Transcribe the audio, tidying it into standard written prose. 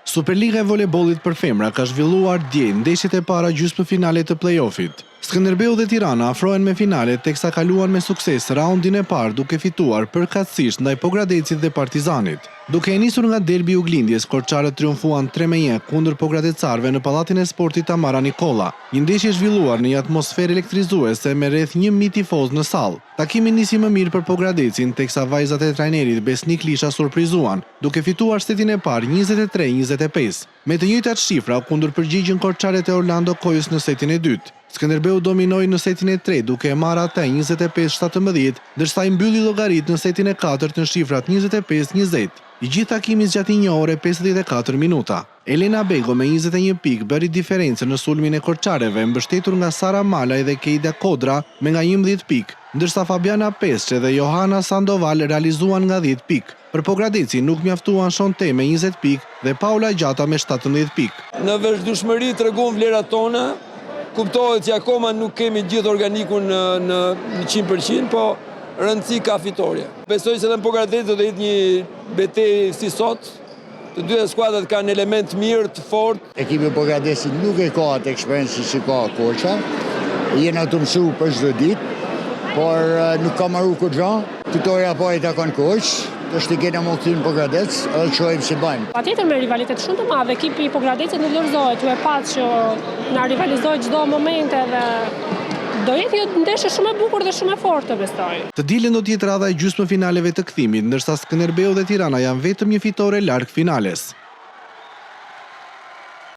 Superliga e voleybollit për femra ka zhvilluar dje ndeshjet e para gjysmëfinale të play-offit. Skënderbeu dhe Tirana afrohen me finale teksa kaluan me sukses raundin e parë duke fituar përkatësisht ndaj Pogradecit dhe Partizanit. Duke e nisur nga derbi i Uglindjes, korçarët triumfuan 3-1 kundër pogradecarëve në Pallatin e Sportit Tamara Nikolla. Një ndeshje zhvilluar në një atmosferë elektrizuese me rreth 1000 tifoz në sallë. Takimi nisi më mirë për Pogradecin, teksa vajzat e trajnerit Besnik Lisha surprizuan, duke fituar setin e parë 23-25. Me të njëjtat shifra u kundërpërgjigjen korçaret e Orlando Kojës në setin e dytë. Skënderbeu dominoi në setin e tretë duke e marrë atë 25-17, ndërsa i mbylli llogarit në setin e katërt në shifrat 25-20. I gjithë takimi zgjati 1 orë e 54 minuta. Elena Bego me 21 pikë bëri diferencën në sulmin e korçareve, mbështetur nga Sara Malaj dhe Keida Kodra me nga 11 pikë, ndërsa Fabiana Pesce dhe Johana Sandoval realizuan nga 10 pikë. Për Pogradeci nuk mjaftuan Shonte me 20 pikë dhe Paula Gjata me 17 pikë. Në vazhdueshmëri tregon vlerat tona. Kuptohet që akoma nuk kemi gjithë organikun në 100%, po rëndësi ka fitoria. Besoj se edhe në Pogradec do të jetë një betejë si sot. Të dyja skuadrat kanë element mirë, të fortë. Ekipi Pogradecit nuk e ka atë eksperiencë që ka Korça. Jena të mësuar për çdo ditë, por nuk ka marrë kurrë. Fitoria po e takon Korçë. Është të kena më këthin Pogradec, edhe qojmë si bajmë. Patjetër me rivalitet shumë të madhe, ekipi i Pogradecit në lërzohet, ju e patë që na rivalizojë çdo momente dhe do jetë një ndeshje shumë e bukur dhe shumë e fortë, besoj. Të dielën do të jetë radha e gjysmëfinaleve të kthimit, ndërsa Skënderbeu dhe Tirana janë vetëm një fitore larg finales.